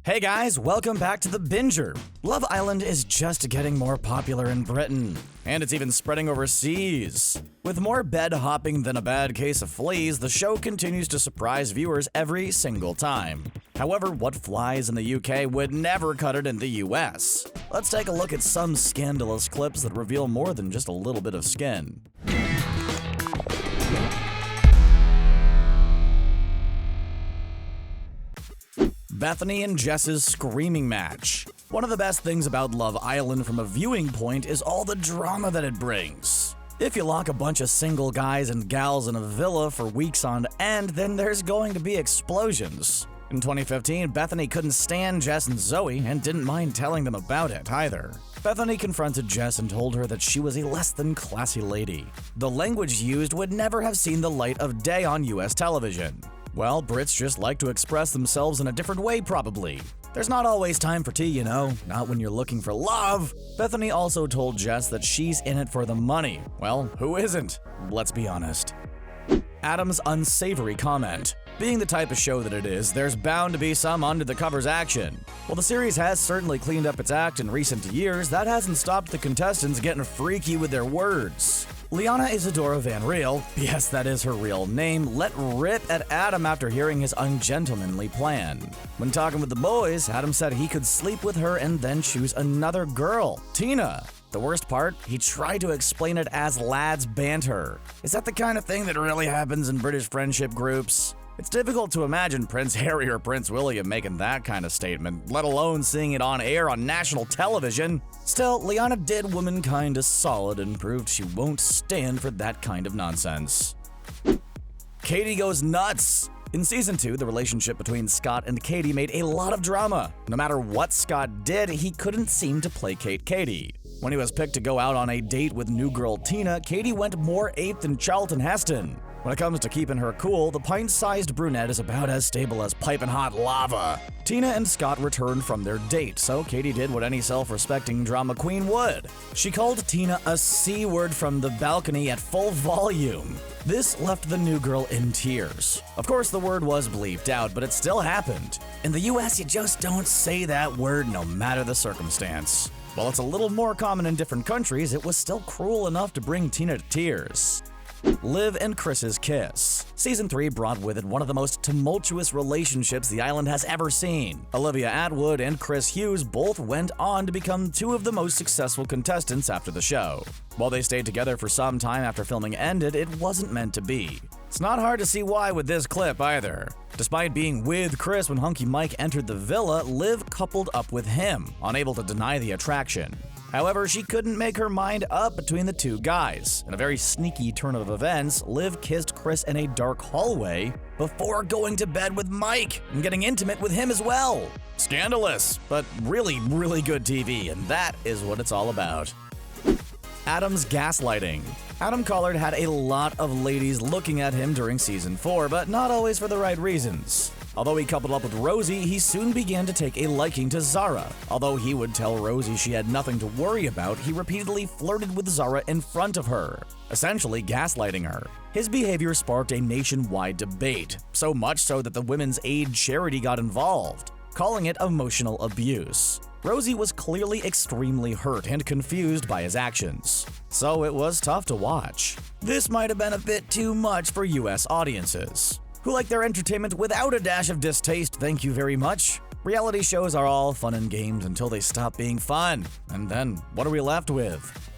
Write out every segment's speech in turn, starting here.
Hey guys, welcome back to The Binger. Love Island is just getting more popular in Britain, and it's even spreading overseas. With more bed hopping than a bad case of fleas, the show continues to surprise viewers every single time. However, what flies in the UK would never cut it in the US. Let's take a look at some scandalous clips that reveal more than just a little bit of skin. Bethany and Jess's screaming match. One of the best things about Love Island from a viewing point is all the drama that it brings. If you lock a bunch of single guys and gals in a villa for weeks on end, then there's going to be explosions. In 2015, Bethany couldn't stand Jess and Zoe and didn't mind telling them about it either. Bethany confronted Jess and told her that she was a less than classy lady. The language used would never have seen the light of day on US television. Well, Brits just like to express themselves in a different way, probably. There's not always time for tea, you know, not when you're looking for love. Bethany also told Jess that she's in it for the money. Well, who isn't? Let's be honest. Adam's unsavory comment. Being the type of show that it is, there's bound to be some under-the-covers action. While the series has certainly cleaned up its act in recent years, that hasn't stopped the contestants getting freaky with their words. Liana Isadora Van Riel, yes, that is her real name, let rip at Adam after hearing his ungentlemanly plan. When talking with the boys, Adam said he could sleep with her and then choose another girl, Tina. The worst part, he tried to explain it as lads banter. Is that the kind of thing that really happens in British friendship groups? It's difficult to imagine Prince Harry or Prince William making that kind of statement, let alone seeing it on air on national television. Still, Liana did womankind a solid and proved she won't stand for that kind of nonsense. Katie goes nuts! In Season 2, the relationship between Scott and Katie made a lot of drama. No matter what Scott did, he couldn't seem to placate Katie. When he was picked to go out on a date with new girl Tina, Katie went more ape than Charlton Heston. When it comes to keeping her cool, the pint-sized brunette is about as stable as piping hot lava. Tina and Scott returned from their date, so Katie did what any self-respecting drama queen would. She called Tina a C-word from the balcony at full volume. This left the new girl in tears. Of course, the word was bleeped out, but it still happened. In the US, you just don't say that word no matter the circumstance. While it's a little more common in different countries, it was still cruel enough to bring Tina to tears. Liv and Chris's kiss. Season 3 brought with it one of the most tumultuous relationships the island has ever seen. Olivia Attwood and Chris Hughes both went on to become two of the most successful contestants after the show. While they stayed together for some time after filming ended, it wasn't meant to be. It's not hard to see why with this clip either. Despite being with Chris when Hunky Mike entered the villa, Liv coupled up with him, unable to deny the attraction. However, she couldn't make her mind up between the two guys. In a very sneaky turn of events, Liv kissed Chris in a dark hallway before going to bed with Mike and getting intimate with him as well. Scandalous, but really, really good TV, and that is what it's all about. Adam's gaslighting. Adam Collard had a lot of ladies looking at him during Season 4, but not always for the right reasons. Although he coupled up with Rosie, he soon began to take a liking to Zara. Although he would tell Rosie she had nothing to worry about, he repeatedly flirted with Zara in front of her, essentially gaslighting her. His behavior sparked a nationwide debate, so much so that the Women's Aid charity got involved, calling it emotional abuse. Rosie was clearly extremely hurt and confused by his actions, so it was tough to watch. This might have been a bit too much for US audiences, who like their entertainment without a dash of distaste, thank you very much. Reality shows are all fun and games until they stop being fun, and then what are we left with?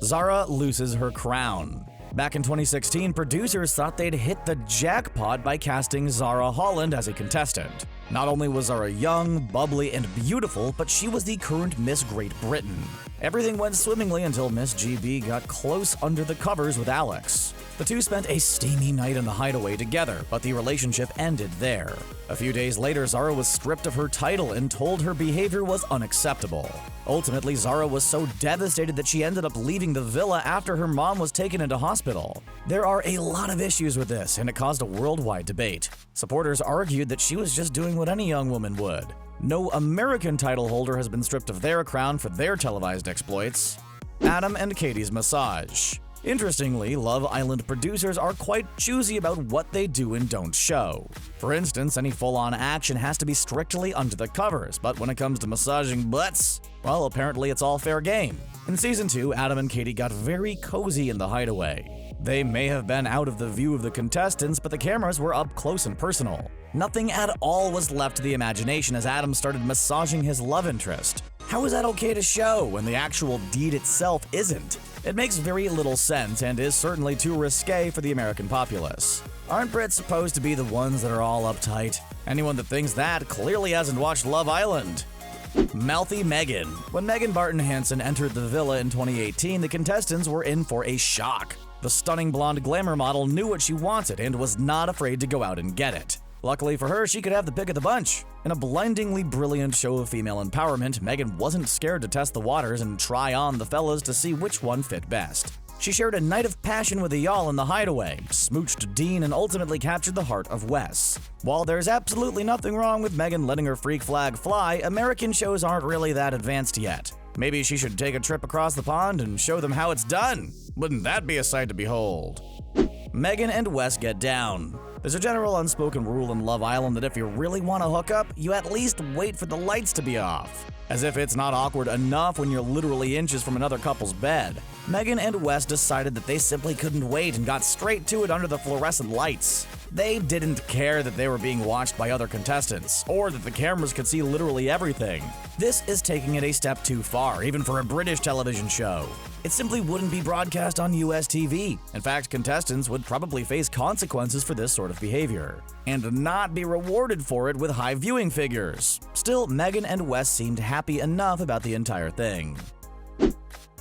Zara loses her crown. Back in 2016, producers thought they'd hit the jackpot by casting Zara Holland as a contestant. Not only was Zara young, bubbly, and beautiful, but she was the current Miss Great Britain. Everything went swimmingly until Miss GB got close under the covers with Alex. The two spent a steamy night in the hideaway together, but the relationship ended there. A few days later, Zara was stripped of her title and told her behavior was unacceptable. Ultimately, Zara was so devastated that she ended up leaving the villa after her mom was taken into hospital. There are a lot of issues with this, and it caused a worldwide debate. Supporters argued that she was just doing what any young woman would. No American title holder has been stripped of their crown for their televised exploits. Adam and Katie's massage. Interestingly, Love Island producers are quite choosy about what they do and don't show. For instance, any full-on action has to be strictly under the covers, but when it comes to massaging butts, well, apparently it's all fair game. In Season 2, Adam and Katie got very cozy in the hideaway. They may have been out of the view of the contestants, but the cameras were up close and personal. Nothing at all was left to the imagination as Adam started massaging his love interest. How is that okay to show when the actual deed itself isn't? It makes very little sense and is certainly too risque for the American populace. Aren't Brits supposed to be the ones that are all uptight? Anyone that thinks that clearly hasn't watched Love Island. Mouthy Megan. When Megan Barton-Hanson entered the villa in 2018, the contestants were in for a shock. The stunning blonde glamour model knew what she wanted and was not afraid to go out and get it. Luckily for her, she could have the pick of the bunch. In a blindingly brilliant show of female empowerment, Megan wasn't scared to test the waters and try on the fellas to see which one fit best. She shared a night of passion with the y'all in the hideaway, smooched Dean, and ultimately captured the heart of Wes. While there's absolutely nothing wrong with Megan letting her freak flag fly, American shows aren't really that advanced yet. Maybe she should take a trip across the pond and show them how it's done. Wouldn't that be a sight to behold? Megan and Wes get down. There's a general unspoken rule in Love Island that if you really want to hook up, you at least wait for the lights to be off. As if it's not awkward enough when you're literally inches from another couple's bed. Megan and Wes decided that they simply couldn't wait and got straight to it under the fluorescent lights. They didn't care that they were being watched by other contestants, or that the cameras could see literally everything. This is taking it a step too far, even for a British television show. It simply wouldn't be broadcast on US TV. In fact, contestants would probably face consequences for this sort of behavior, and not be rewarded for it with high viewing figures. Still, Megan and Wes seemed happy enough about the entire thing.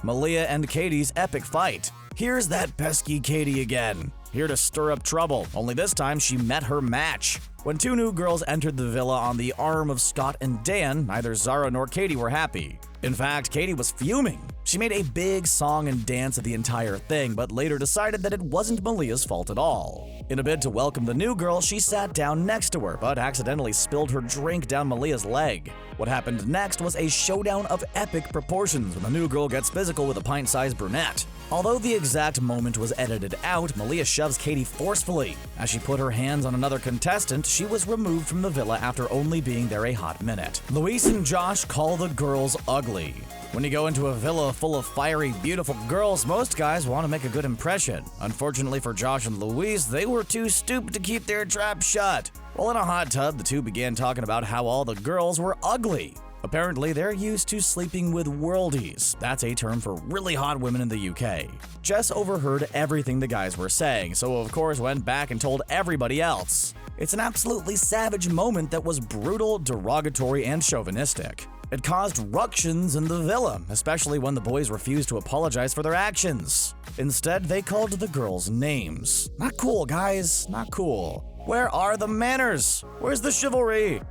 MALIA and KADY'S epic fight. Here's that pesky Katy again, here to stir up trouble, only this time she met her match. When two new girls entered the villa on the arm of Scott and Dan, neither ZARA nor Katy were happy. In fact, Katy was fuming. She made a big song and dance of the entire thing, but later decided that it wasn't MALIA's fault at all. In a bid to welcome the new girl, she sat down next to her, but accidentally spilled her drink down MALIA's leg. What happened next was a showdown of epic proportions when the new girl gets physical with a pint-sized brunette. Although the exact moment was edited out, MALIA shoves Katy forcefully. As she put her hands on another contestant, she was removed from the villa after only being there a hot minute. Luis and Josh call the girls ugly. When you go into a villa full of fiery, beautiful girls, most guys want to make a good impression. Unfortunately for Josh and Luis, they were too stupid to keep their trap shut. While in a hot tub, the two began talking about how all the girls were ugly. Apparently, they're used to sleeping with worldies. That's a term for really hot women in the UK. Jess overheard everything the guys were saying, so of course went back and told everybody else. It's an absolutely savage moment that was brutal, derogatory, and chauvinistic. It caused ructions in the villa, especially when the boys refused to apologize for their actions. Instead, they called the girls names. Not cool, guys. Not cool. Where are the manners? Where's the chivalry?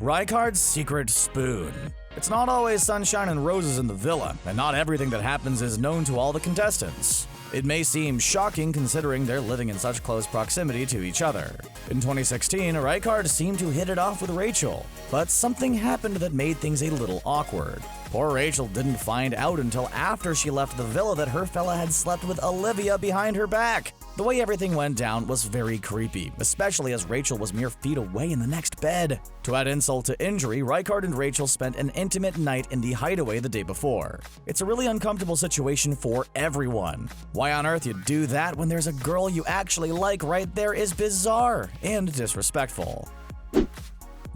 RYKARD's secret spoon. It's not always sunshine and roses in the villa, and not everything that happens is known to all the contestants. It may seem shocking considering they're living in such close proximity to each other. In 2016, RYKARD seemed to hit it off with Rachel, but something happened that made things a little awkward. Poor Rachel didn't find out until after she left the villa that her fella had slept with Olivia behind her back. The way everything went down was very creepy, especially as Rachel was mere feet away in the next bed. To add insult to injury, RYKARD and Rachel spent an intimate night in the hideaway the day before. It's a really uncomfortable situation for everyone. Why on earth you'd do that when there's a girl you actually like right there is bizarre and disrespectful.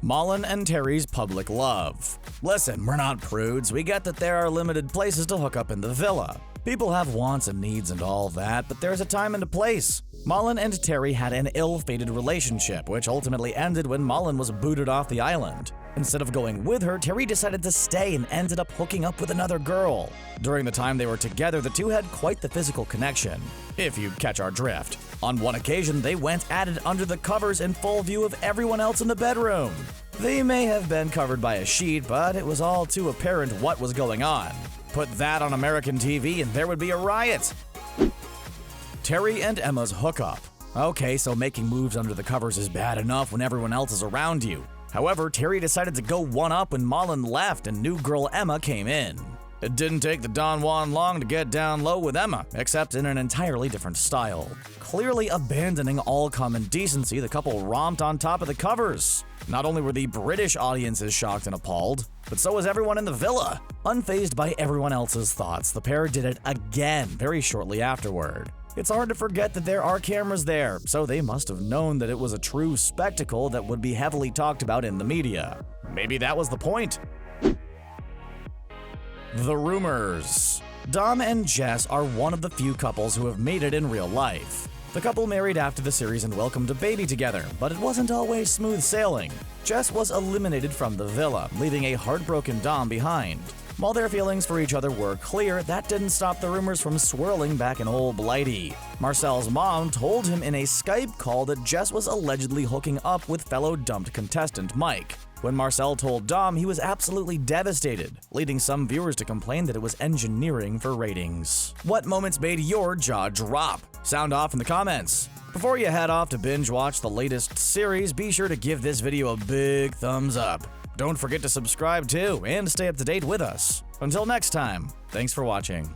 MALIN and Terry's public love. Listen, we're not prudes. We get that there are limited places to hook up in the villa. People have wants and needs and all that, but there's a time and a place. MALIN and Terry had an ill-fated relationship, which ultimately ended when MALIN was booted off the island. Instead of going with her, Terry decided to stay and ended up hooking up with another girl. During the time they were together, the two had quite the physical connection, if you catch our drift. On one occasion, they went at it under the covers in full view of everyone else in the bedroom. They may have been covered by a sheet, but it was all too apparent what was going on. Put that on American TV and there would be a riot. Terry and Emma's hookup. Okay, so making moves under the covers is bad enough when everyone else is around you. However, Terry decided to go one-up when MALIN left and new girl Emma came in. It didn't take the Don Juan long to get down low with Emma, except in an entirely different style. Clearly abandoning all common decency, the couple romped on top of the covers. Not only were the British audiences shocked and appalled, but so was everyone in the villa. Unfazed by everyone else's thoughts, the pair did it again very shortly afterward. It's hard to forget that there are cameras there, so they must have known that it was a true spectacle that would be heavily talked about in the media. Maybe that was the point. The rumors. Dom and Jess are one of the few couples who have made it in real life. The couple married after the series and welcomed a baby together, but it wasn't always smooth sailing. Jess was eliminated from the villa, leaving a heartbroken Dom behind. While their feelings for each other were clear, that didn't stop the rumors from swirling back in old Blighty. Marcel's mom told him in a Skype call that Jess was allegedly hooking up with fellow dumped contestant Mike. When Marcel told Dom, he was absolutely devastated, leading some viewers to complain that it was engineering for ratings. What moments made your jaw drop? Sound off in the comments. Before you head off to binge watch the latest series, be sure to give this video a big thumbs up. Don't forget to subscribe too, and stay up to date with us. Until next time, thanks for watching.